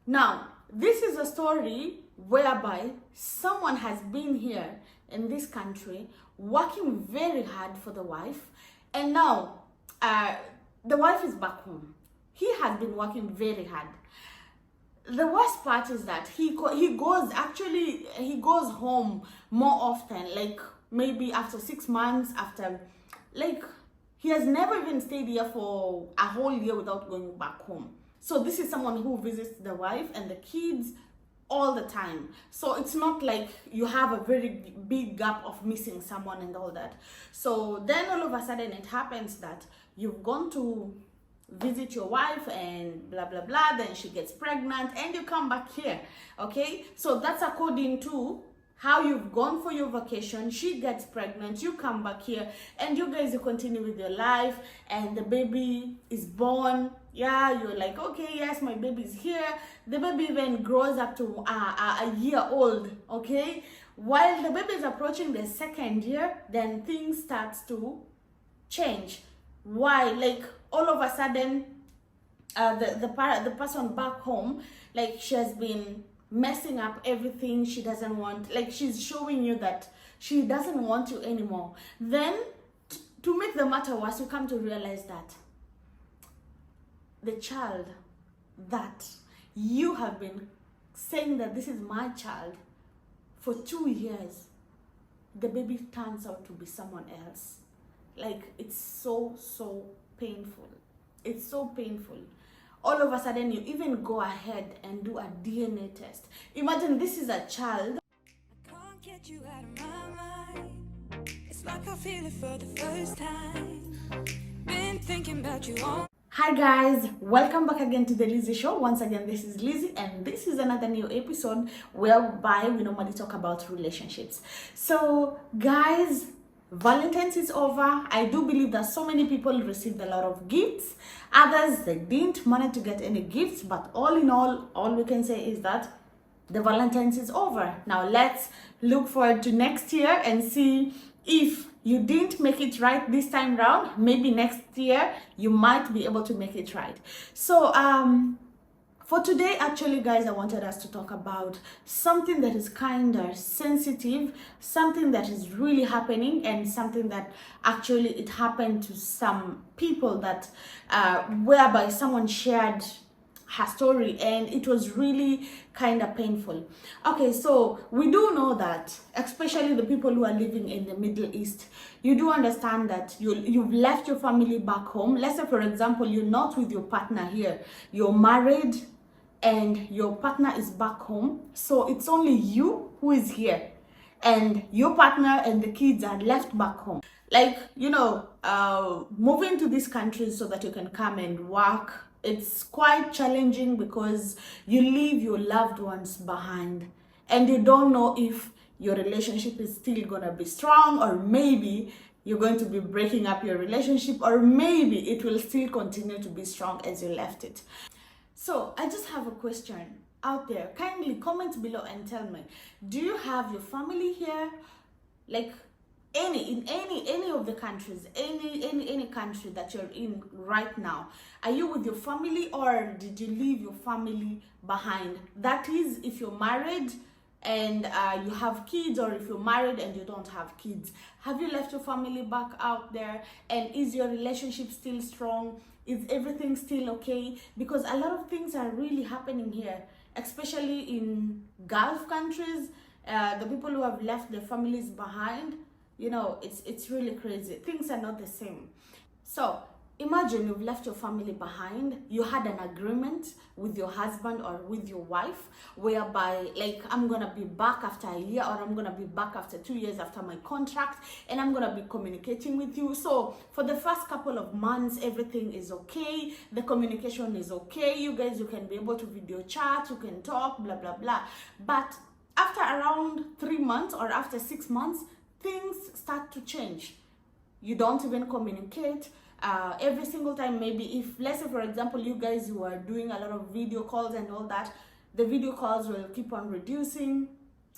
Now, this is a story whereby someone has been here in this country working very hard for the wife, and now the wife is back home. He has been working very hard. The worst part is that he goes home more often, like maybe after 6 months, after, like, he has never even stayed here for a whole year without going back home. So this is someone who visits the wife and the kids all the time. So it's not like you have a very big gap of missing someone and all that. So then all of a sudden it happens that you've gone to visit your wife and blah blah blah, then she gets pregnant and you come back here. Okay, so that's according to how you've gone for your vacation. She gets pregnant, you come back here, and you guys, you continue with your life, and the baby is born. Yeah, you're like, okay, yes, my baby's here. The baby even grows up to a year old. Okay, while the baby is approaching the 2nd year, then things starts to change. Why? Like, all of a sudden, the person back home, like, she has been messing up everything. She doesn't want, like, she's showing you that she doesn't want you anymore. Then to make the matter worse, you come to realize that the child that you have been saying that this is my child for 2 years, the baby turns out to be someone else. Like, it's so painful. It's so painful. All of a sudden, you even go ahead and do a DNA test. Imagine this is a child. I can't get you out of my mind. It's like I feel it for the first time. Been thinking about you all. Hi guys, welcome back again to the Leezee show. Once again, this is Leezee, and this is another new episode whereby we normally talk about relationships. So guys, Valentine's is over. I do believe that so many people received a lot of gifts. Others, they didn't manage to get any gifts, but all in all we can say is that the Valentine's is over. Now let's look forward to next year and see if you didn't make it right this time round. Maybe next year you might be able to make it right. So for today, actually, guys, I wanted us to talk about something that is kind of sensitive, something that is really happening, and something that actually it happened to some people that whereby someone shared her story and it was really kind of painful. Okay, so we do know that, especially the people who are living in the Middle East, you do understand that you've left your family back home. Let's say, for example, you're not with your partner here, you're married and your partner is back home, so it's only you who is here and your partner and the kids are left back home. Like, you know, moving to these countries so that you can come and work, it's quite challenging because you leave your loved ones behind and you don't know if your relationship is still gonna be strong, or maybe you're going to be breaking up your relationship, or maybe it will still continue to be strong as you left it. So I just have a question out there. Kindly comment below and tell me, do you have your family here? Like, in any of the countries, any country that you're in right now, are you with your family, or did you leave your family behind? That is, if you're married and you have kids, or if you're married and you don't have kids, have you left your family back out there? And is your relationship still strong? Is everything still okay? Because a lot of things are really happening here, especially in Gulf countries. The people who have left their families behind, you know, it's really crazy. Things are not the same. So imagine you've left your family behind. You had an agreement with your husband or with your wife whereby, like, I'm gonna be back after a year, or I'm gonna be back after 2 years after my contract, and I'm gonna be communicating with you. So for the first couple of months, everything is okay, the communication is okay, you guys, you can be able to video chat, you can talk, blah blah blah. But after around 3 months or after 6 months, things start to change. You don't even communicate. Every single time, maybe if, let's say, for example, you guys who are doing a lot of video calls and all that, the video calls will keep on reducing,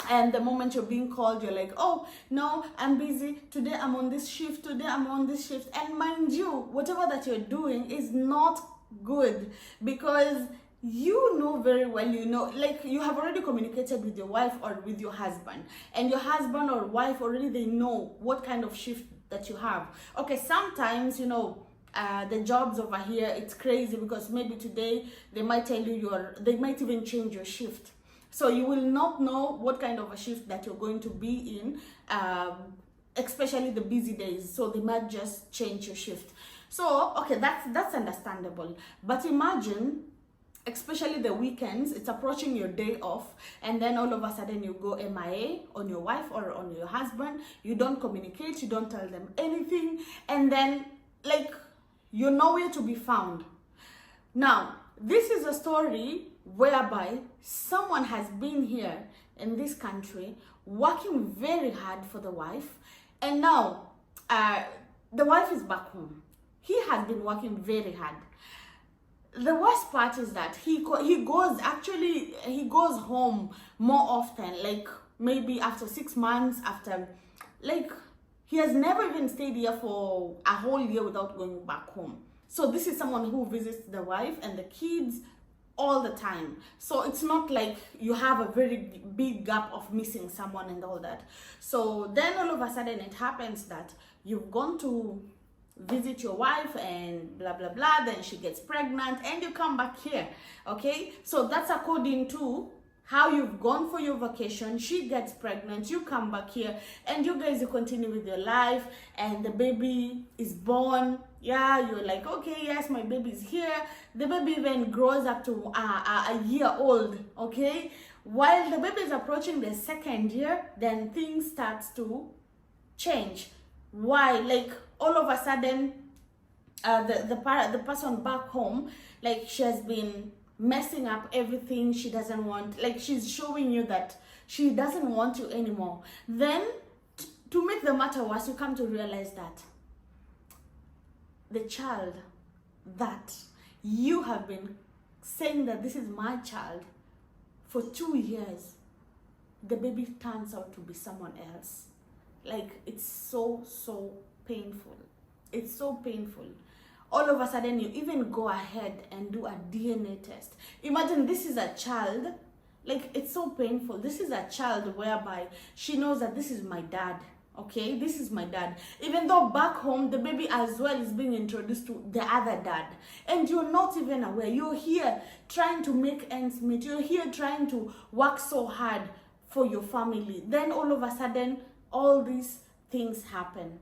and the moment you're being called, you're like, oh no, I'm busy today, I'm on this shift, today I'm on this shift. And mind you, whatever that you're doing is not good, because you know very well, like you have already communicated with your wife or with your husband, and your husband or wife already, they know what kind of shift that you have. Okay, sometimes, the jobs over here, it's crazy because maybe today they might tell you they might even change your shift. So you will not know what kind of a shift that you're going to be in, especially the busy days. So they might just change your shift. So, okay, that's understandable. But imagine, especially the weekends, it's approaching your day off, and then all of a sudden you go MIA on your wife or on your husband. You don't communicate, you don't tell them anything, and then like you're nowhere to be found. Now, this is a story whereby someone has been here in this country working very hard for the wife, and now the wife is back home. He has been working very hard. The worst part is that he goes home more often, like maybe after 6 months, after, like, he has never even stayed here for a whole year without going back home. So this is someone who visits the wife and the kids all the time. So it's not like you have a very big gap of missing someone and all that. So then all of a sudden it happens that you've gone to visit your wife and blah blah blah, then she gets pregnant and you come back here. Okay, so that's according to how you've gone for your vacation. She gets pregnant, you come back here, and you guys, you continue with your life, and the baby is born. Yeah, you're like, okay, yes, my baby is here. The baby even grows up to a year old. Okay, while the baby is approaching the second year, then things starts to change. Why? Like all of a sudden, the person back home, like she has been messing up everything. She doesn't want, like she's showing you that she doesn't want you anymore. Then to make the matter worse, you come to realize that the child that you have been saying that this is my child for 2 years, the baby turns out to be someone else. Like, it's so painful. It's so painful. All of a sudden, you even go ahead and do a DNA test. Imagine, this is a child. Like, it's so painful. This is a child whereby she knows that this is my dad. Okay, this is my dad. Even though back home, the baby as well is being introduced to the other dad. And you're not even aware. You're here trying to make ends meet. You're here trying to work so hard for your family. Then all of a sudden, all these things happen.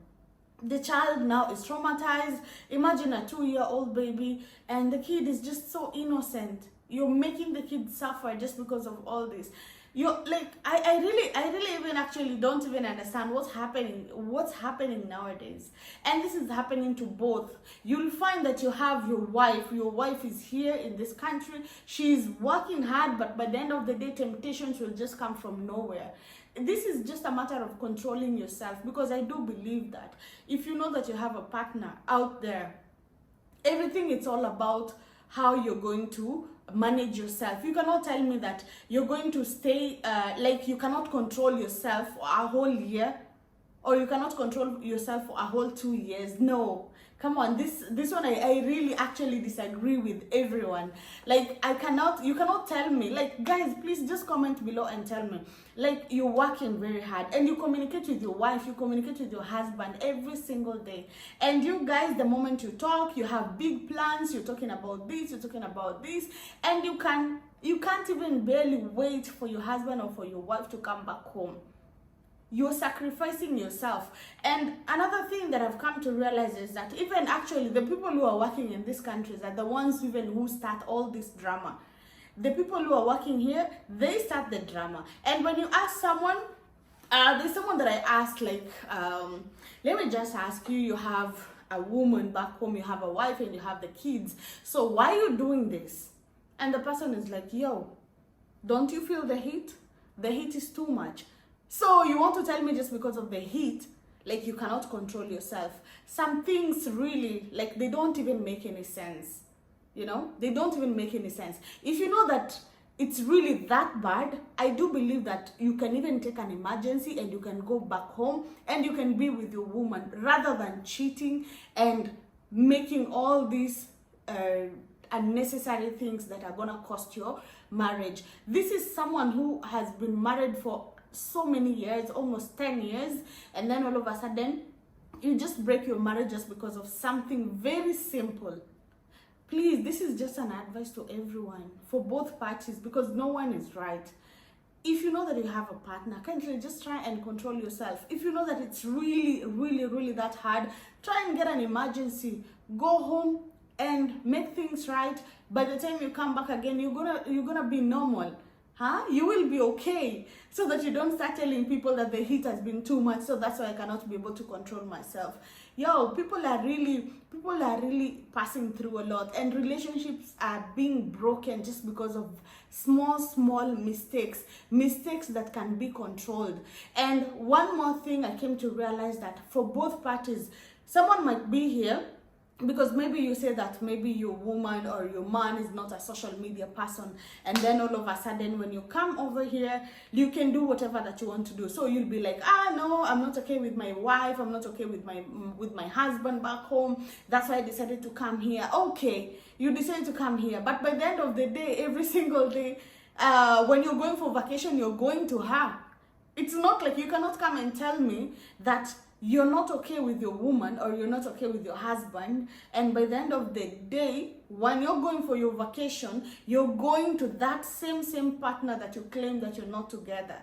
The child now is traumatized. Imagine a 2-year-old baby, and the kid is just so innocent. You're making the kid suffer just because of all this. You're like, I really even actually don't even understand what's happening nowadays. And this is happening to both. You'll find that you have your wife is here in this country, she's working hard, but by the end of the day, temptations will just come from nowhere. This is just a matter of controlling yourself, because I do believe that if you know that you have a partner out there, everything, it's all about how you're going to manage yourself. You cannot tell me that you're going to stay, like you cannot control yourself for a whole year, or you cannot control yourself for a whole 2 years. No, come on, this one I really actually disagree with everyone. Like, you cannot tell me, like, guys, please just comment below and tell me, like, you're working very hard and you communicate with your wife, you communicate with your husband every single day, and you guys, the moment you talk, you have big plans, you're talking about this, you're talking about this, and you can't even barely wait for your husband or for your wife to come back home. You're sacrificing yourself. And another thing that I've come to realize is that even actually the people who are working in these countries are the ones even who start all this drama. The people who are working here, they start the drama. And when you ask someone, there's someone that I asked, like, let me just ask you, you have a woman back home, you have a wife and you have the kids, so why are you doing this? And the person is like, yo, don't you feel the heat? The heat is too much. So you want to tell me just because of the heat, like, you cannot control yourself? Some things really, like, they don't even make any sense. You know, they don't even make any sense. If you know that it's really that bad, I do believe that you can even take an emergency and you can go back home and you can be with your woman, rather than cheating and making all these unnecessary things that are gonna cost your marriage. This is someone who has been married for so many years, almost 10 years, and then all of a sudden you just break your marriage just because of something very simple. Please, this is just an advice to everyone, for both parties, because no one is right. If you know that you have a partner, kindly just try and control yourself. If you know that it's really that hard, try and get an emergency. Go home and make things right. By the time you come back again, you're gonna be normal. You will be okay, so that you don't start telling people that the heat has been too much, so that's why I cannot be able to control myself. People are really passing through a lot, and relationships are being broken just because of small mistakes that can be controlled. And one more thing I came to realize, that for both parties, someone might be here because maybe you say that maybe your woman or your man is not a social media person, and then all of a sudden when you come over here, you can do whatever that you want to do. So you'll be like, no, I'm not okay with my wife, I'm not okay with my husband back home, that's why I decided to come here. Okay, you decided to come here, but by the end of the day, every single day, when you're going for vacation, you're going to her. It's not like, you cannot come and tell me that you're not okay with your woman or you're not okay with your husband, and by the end of the day, when you're going for your vacation, you're going to that same partner that you claim that you're not together.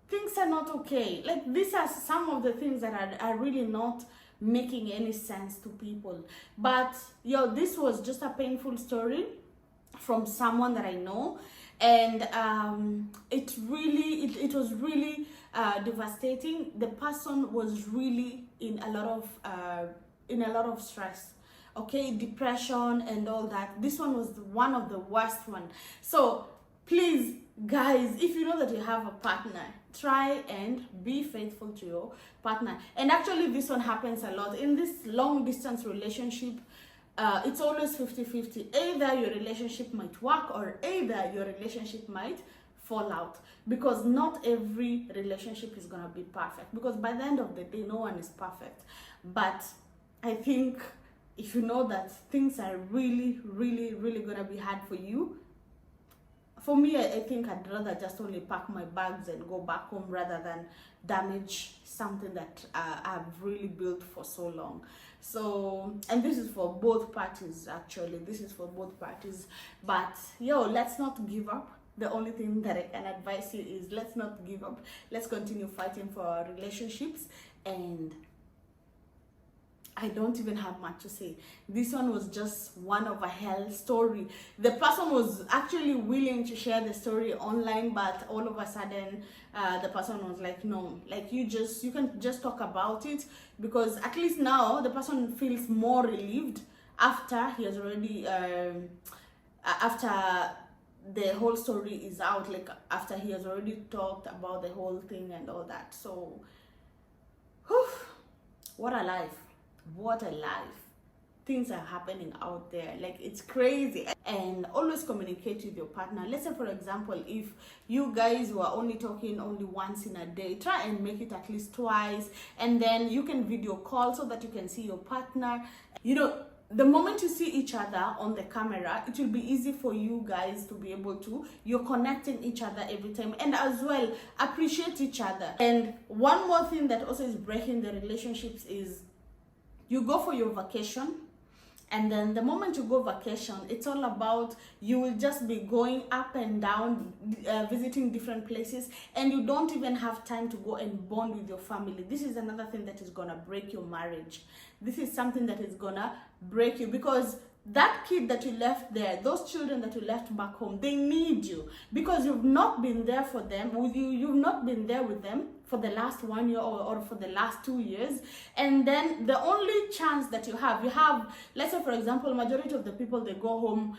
Things are not okay. Like, these are some of the things that are really not making any sense to people. But this was just a painful story from someone that I know, and it was really devastating. The person was really in a lot of stress, okay, depression and all that. This one was one of the worst one. So please, guys, if you know that you have a partner, try and be faithful to your partner. And actually, this one happens a lot in this long distance relationship. It's always 50-50. Either your relationship might work, or either your relationship might fall out, because not every relationship is gonna be perfect, because by the end of the day, no one is perfect. But I think if you know that things are really gonna be hard for you, for me, I think I'd rather just only pack my bags and go back home, rather than damage something that I've really built for so long. So, and this is for both parties, actually. This is for both parties. But let's not give up. The only thing that I can advise you is, let's not give up. Let's continue fighting for our relationships. And I don't even have much to say. This one was just one of a hell story. The person was actually willing to share the story online, but all of a sudden the person was like, no, like, you can just talk about it, because at least now the person feels more relieved after he has already after the whole story is out, like after he has already talked about the whole thing and all that. So what a life. What a life. Things are happening out there, like, it's crazy. And always communicate with your partner. Let's say, for example, if you guys were only talking only once in a day, try and make it at least twice, and then you can video call so that you can see your partner. The moment you see each other on the camera, it will be easy for you guys to be able to, you're connecting each other every time, and as well appreciate each other. And one more thing that also is breaking the relationships is, you go for your vacation, and then the moment you go vacation, it's all about, you will just be going up and down, visiting different places, and you don't even have time to go and bond with your family. This is another thing that is gonna break your marriage. This is something that is gonna break you, because that kid that you left there, those children that you left back home, they need you, because you've not been there for them, you've not been there with them for the last 1 year or for the last 2 years. And then the only chance that you have, let's say, for example, majority of the people, they go home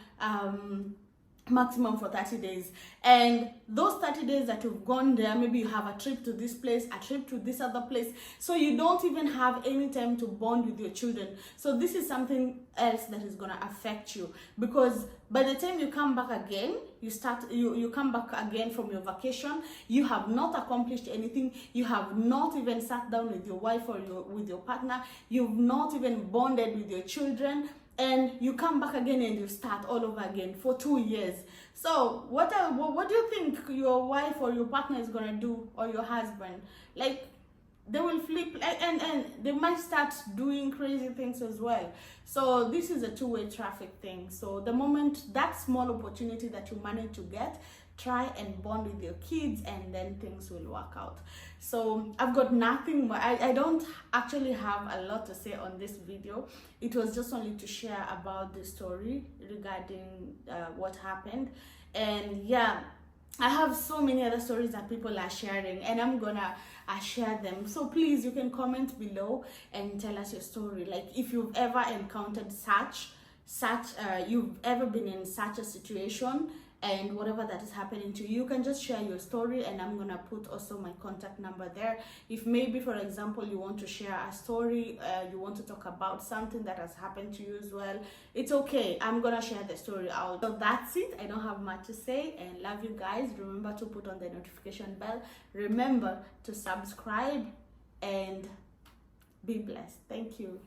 maximum for 30 days, and those 30 days that you've gone there, maybe you have a trip to this place, a trip to this other place, so you don't even have any time to bond with your children. So this is something else that is going to affect you, because by the time you come back again, you come back again from your vacation, you have not accomplished anything, you have not even sat down with your wife or with your partner, you've not even bonded with your children. and you come back again and you start all over again for 2 years. So what do you think your wife or your partner is gonna do, or your husband? Like, they will flip, and they might start doing crazy things as well. So this is a two-way traffic thing. So the moment, that small opportunity that you manage to get, try and bond with your kids, and then things will work out. So I've got nothing more. I don't actually have a lot to say on this video. It was just only to share about the story regarding what happened. And yeah, I have so many other stories that people are sharing, and I'm gonna share them. So please, you can comment below and tell us your story. Like, if you've ever encountered you've ever been in such a situation, and whatever that is happening to you, you can just share your story, and I'm gonna put also my contact number there. If maybe, for example, you want to share a story, you want to talk about something that has happened to you as well, it's okay. I'm gonna share the story out. So that's it. I don't have much to say, and love you guys. Remember to put on the notification bell. Remember to subscribe, and be blessed. Thank you.